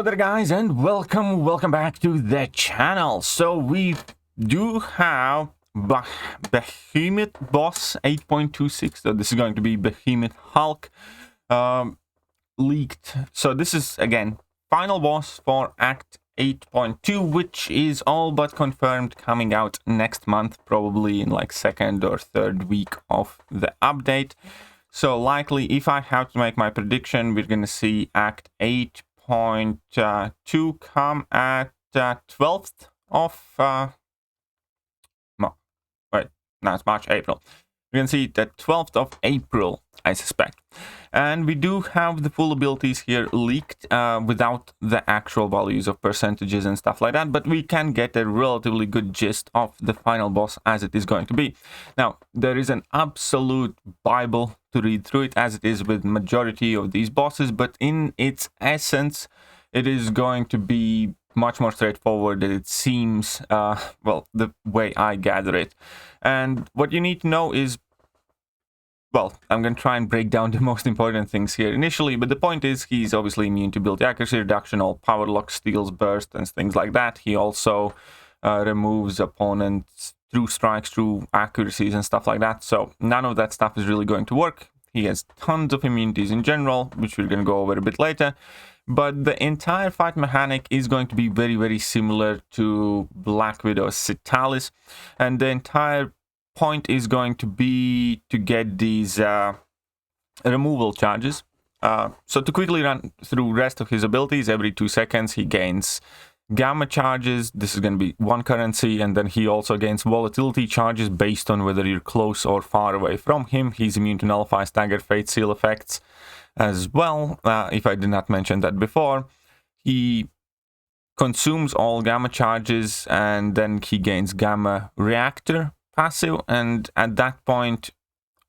there guys, and welcome back to the channel. So we do have Behemoth Boss 8.26, so this is going to be Behemoth Hulk leaked. So this is again final boss for Act 8.2, which is all but confirmed coming out next month, probably in like second or third week of the update. So likely, if I have to make my prediction, we're gonna see Act 8.2 come at 12th of now it's March, April. You can see the 12th of April, I suspect. And we do have the full abilities here leaked without the actual values of percentages and stuff like that, but we can get a relatively good gist of the final boss as it is going to be. Now, there is an absolute Bible to read through it, as it is with majority of these bosses, but in its essence, it is going to be much more straightforward than it seems, well, the way I gather it. And what you need to know is, well, I'm going to try and break down the most important things here initially, but the point is he's obviously immune to build accuracy reduction, all power lock, steals, burst, and things like that. He also removes opponents through strikes, through accuracies, and stuff like that. So none of that stuff is really going to work. He has tons of immunities in general, which we're going to go over a bit later. But the entire fight mechanic is going to be very, very similar to Black Widow's Citalis. And the entire point is going to be to get these removal charges. So to quickly run through rest of his abilities, every 2 seconds he gains gamma charges. This is going to be one currency, and then he also gains volatility charges based on whether you're close or far away from him. He's immune to nullify, stagger, fate, seal effects as well. If I did not mention that before, he consumes all gamma charges, and then he gains gamma reactor passive, and at that point,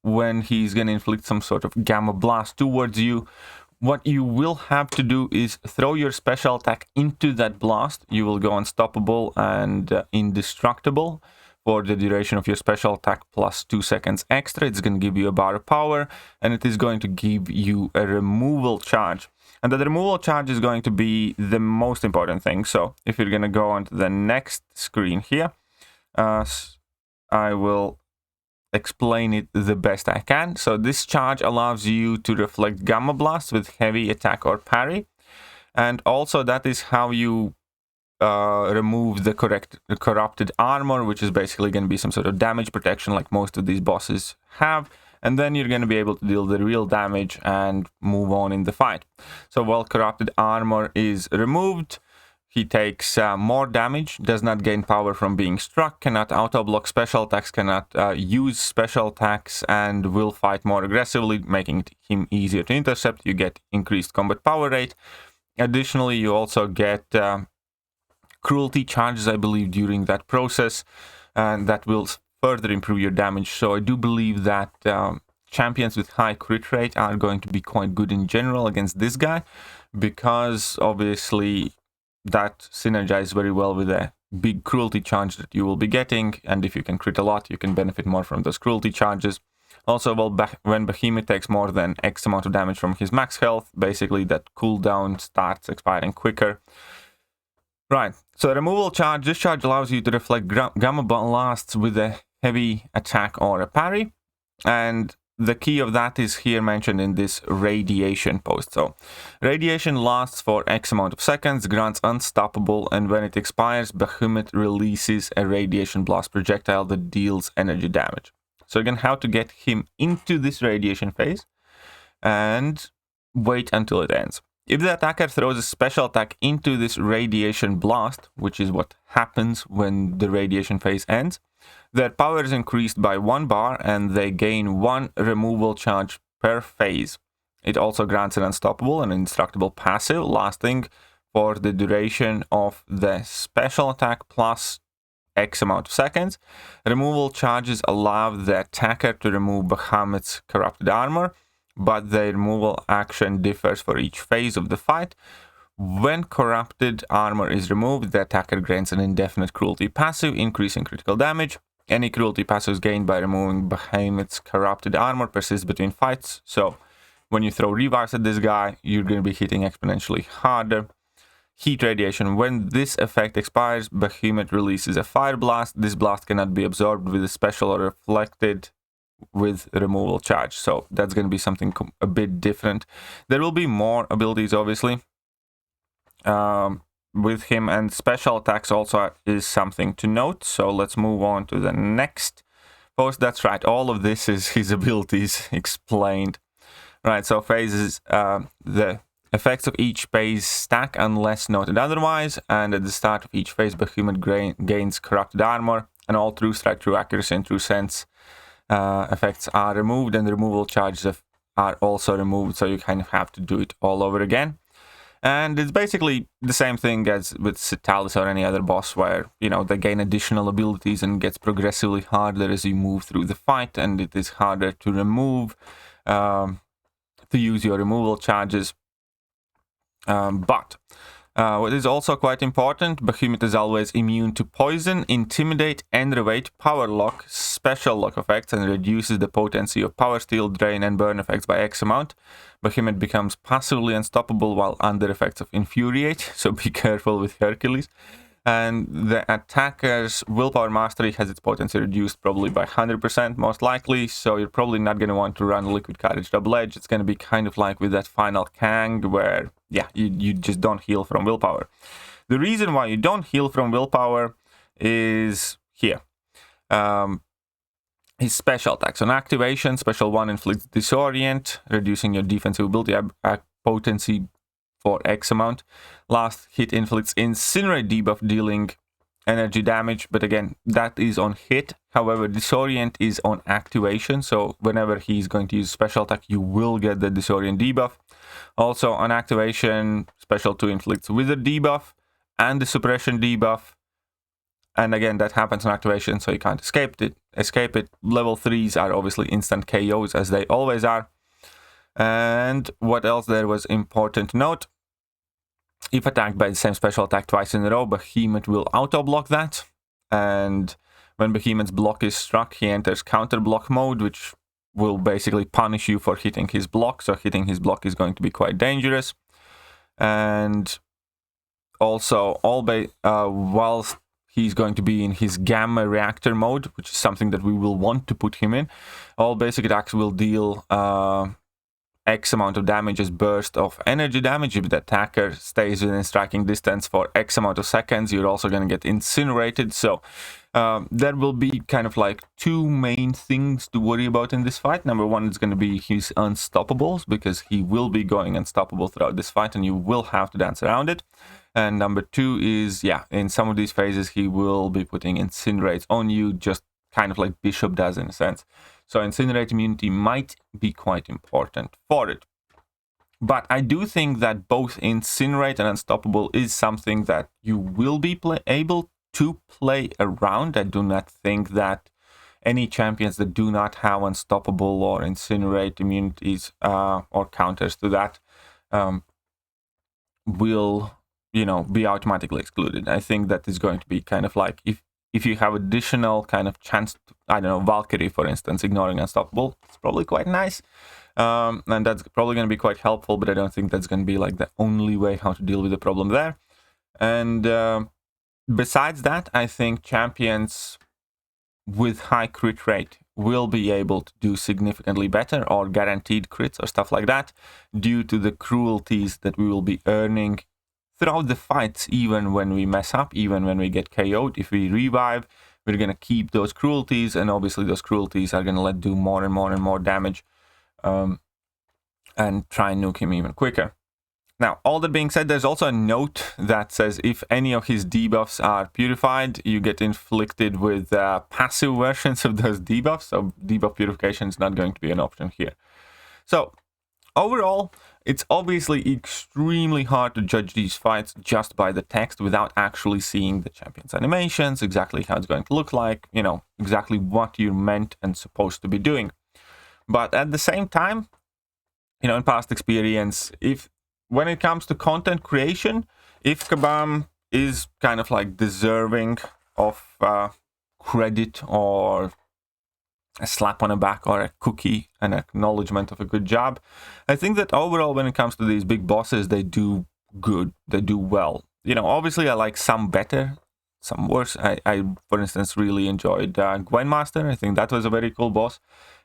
when he's going to inflict some sort of gamma blast towards you, what you will have to do is throw your special attack into that blast. You will go unstoppable and indestructible for the duration of your special attack plus 2 seconds extra. It's going to give you a bar of power, and it is going to give you a removal charge. And the removal charge is going to be the most important thing. So if you're going to go on to the next screen here, I will explain it the best I can. So this charge allows you to reflect gamma blast with heavy attack or parry, and also that is how you remove the corrupted armor, which is basically going to be some sort of damage protection like most of these bosses have, and then you're going to be able to deal the real damage and move on in the fight. So while corrupted armor is removed, he takes more damage, does not gain power from being struck, cannot auto-block special attacks, cannot use special attacks, and will fight more aggressively, making him easier to intercept. You get increased combat power rate. Additionally, you also get cruelty charges, I believe, during that process, and that will further improve your damage. So I do believe that champions with high crit rate are going to be quite good in general against this guy, because obviously that synergizes very well with a big cruelty charge that you will be getting, and if you can crit a lot, you can benefit more from those cruelty charges. Also, well, when Behemoth takes more than X amount of damage from his max health, basically that cooldown starts expiring quicker. Right, so removal charge. This charge allows you to reflect gamma blasts with a heavy attack or a parry, and the key of that is here mentioned in this radiation post. So radiation lasts for X amount of seconds, grants unstoppable, and when it expires, Behemoth releases a radiation blast projectile that deals energy damage. So again, how to get him into this radiation phase and wait until it ends. If the attacker throws a special attack into this radiation blast, which is what happens when the radiation phase ends, their power is increased by 1 bar, and they gain 1 removal charge per phase. It also grants an unstoppable and indestructible passive, lasting for the duration of the special attack plus X amount of seconds. Removal charges allow the attacker to remove Behemoth's corrupted armor, but the removal action differs for each phase of the fight. When corrupted armor is removed, the attacker gains an indefinite cruelty passive, increasing critical damage. Any cruelty passives gained by removing Behemoth's corrupted armor persists between fights. So when you throw revives at this guy, you're going to be hitting exponentially harder. heat radiation. When this effect expires, Behemoth releases a fire blast. This blast cannot be absorbed with a special or reflected with removal charge. So that's going to be something a bit different. There will be more abilities, obviously, with him, and special attacks also is something to note. So let's move on to the next post. That's right, all of this is his abilities explained. Right, so phases, the effects of each phase stack unless noted otherwise, and at the start of each phase, Behemoth gains corrupted armor, and all true strike, true accuracy, and true sense effects are removed, and the removal charges are also removed, so you kind of have to do it all over again. And it's basically the same thing as with Citalis or any other boss, where, you know, they gain additional abilities and gets progressively harder as you move through the fight, and it is harder to remove, to use your removal charges. But what is also quite important, Behemoth is always immune to poison, intimidate, enervate, power lock, special lock effects, and reduces the potency of power steal, drain, and burn effects by X amount. Behemoth becomes passively unstoppable while under effects of infuriate, so be careful with Hercules. And the attacker's willpower mastery has its potency reduced probably by 100% most likely, so you're probably not going to want to run Liquid Courage Double Edge. It's going to be kind of like with that final Kang, where, yeah, you just don't heal from willpower. The reason why you don't heal from willpower is here. His special attacks. On activation, Special 1 inflicts Disorient, reducing your defensive ability potency for X amount. Last hit inflicts Incinerate debuff, dealing energy damage, but again, that is on hit. However, Disorient is on activation, so whenever he's going to use special attack, you will get the Disorient debuff. Also on activation, Special 2 inflicts Wither debuff and the Suppression debuff, and again, that happens on activation, so you can't escape it. Level 3s are obviously instant KOs, as they always are. And what else there was important to note? If attacked by the same special attack twice in a row, Behemoth will auto-block that. And when Behemoth's block is struck, he enters counter-block mode, which will basically punish you for hitting his block. So hitting his block is going to be quite dangerous. And also, whilst he's going to be in his gamma reactor mode, which is something that we will want to put him in, all basic attacks will deal X amount of damage as burst of energy damage. If the attacker stays within striking distance for X amount of seconds, you're also going to get incinerated. So there will be kind of like two main things to worry about in this fight. Number one is going to be his unstoppables, because he will be going unstoppable throughout this fight and you will have to dance around it. And number two is, yeah, in some of these phases he will be putting incinerates on you, just kind of like Bishop does in a sense. So Incinerate immunity might be quite important for it. But I do think that both Incinerate and Unstoppable is something that you will be able to play around. I do not think that any champions that do not have Unstoppable or Incinerate immunities or counters to that will, you know, be automatically excluded. I think that is going to be kind of like, if you have additional kind of chance, I don't know, Valkyrie, for instance, ignoring Unstoppable, it's probably quite nice. And that's probably going to be quite helpful, but I don't think that's going to be like the only way how to deal with the problem there. And besides that, I think champions with high crit rate will be able to do significantly better, or guaranteed crits or stuff like that, due to the cruelties that we will be earning throughout the fights. Even when we mess up, even when we get KO'd, if we revive, we're going to keep those cruelties, and obviously those cruelties are going to let do more and more and more damage, and try and nuke him even quicker. Now, all that being said, there's also a note that says if any of his debuffs are purified, you get inflicted with passive versions of those debuffs, so debuff purification is not going to be an option here. So overall, it's obviously extremely hard to judge these fights just by the text without actually seeing the champion's animations, exactly how it's going to look like, you know, exactly what you're meant and supposed to be doing. But at the same time, you know, in past experience, when it comes to content creation, if Kabam is kind of like deserving of credit or a slap on the back or a cookie, an acknowledgement of a good job, I think that overall when it comes to these big bosses, they do good, they do well. You know, obviously I like some better, some worse. I for instance, really enjoyed Grandmaster. I think that was a very cool boss.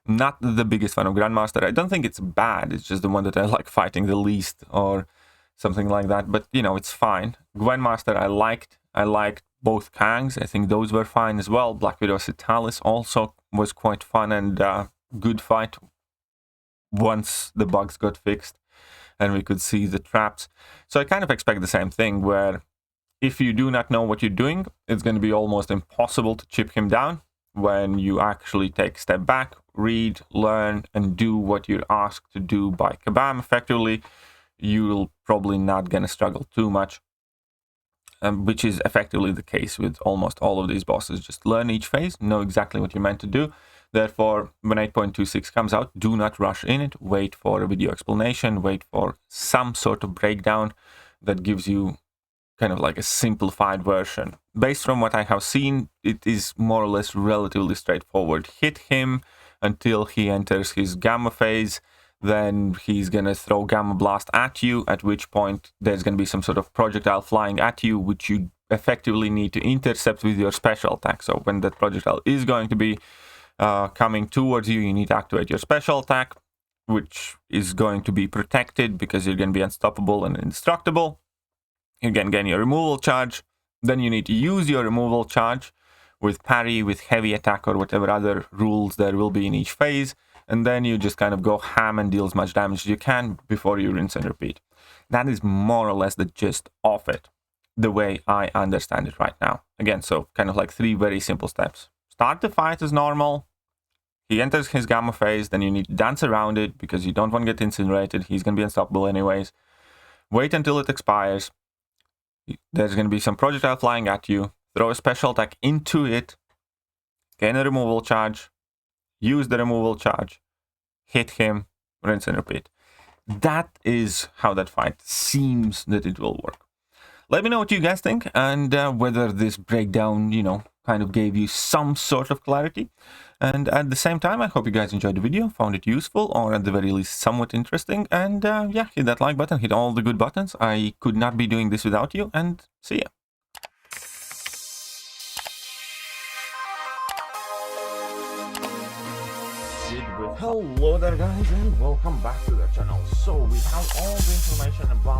Not the biggest fan of Grandmaster. I don't think it's bad. It's just the one that I like fighting the least or something like that. But, you know, it's fine. Grandmaster I liked. I liked both Kangs. I think those were fine as well. Black Widow Citalis also was quite fun and good fight once the bugs got fixed and we could see the traps. So I kind of expect the same thing, where if you do not know what you're doing, it's going to be almost impossible to chip him down. When you actually take a step back, read, learn, and do what you're asked to do by Kabam effectively, you're probably not going to struggle too much, which is effectively the case with almost all of these bosses. Just learn each phase, know exactly what you're meant to do. Therefore, when 8.26 comes out, do not rush in it. Wait for a video explanation, wait for some sort of breakdown that gives you kind of like a simplified version. Based from what I have seen, it is more or less relatively straightforward. Hit him until he enters his gamma phase, then he's gonna throw Gamma Blast at you, at which point there's gonna be some sort of projectile flying at you, which you effectively need to intercept with your special attack. So when that projectile is going to be coming towards you, you need to activate your special attack, which is going to be protected because you're going to be unstoppable and indestructible. You can get your removal charge. Then you need to use your removal charge with parry, with heavy attack, or whatever other rules there will be in each phase. And then you just kind of go ham and deal as much damage as you can before you rinse and repeat. That is more or less the gist of it, the way I understand it right now. Again, so kind of like 3 very simple steps. Start the fight as normal. He enters his gamma phase, then you need to dance around it because you don't want to get incinerated. He's going to be unstoppable anyways. Wait until it expires. There's going to be some projectile flying at you. Throw a special attack into it. Gain a removal charge. Use the removal charge. Hit him. Rinse and repeat. That is how that fight seems that it will work. Let me know what you guys think and whether this breakdown, you know, kind of gave you some sort of clarity. And at the same time, I hope you guys enjoyed the video, found it useful, or at the very least somewhat interesting. And yeah, hit that like button, hit all the good buttons. I could not be doing this without you, and see ya. Hello there guys, and welcome back to the channel. So we have all the information about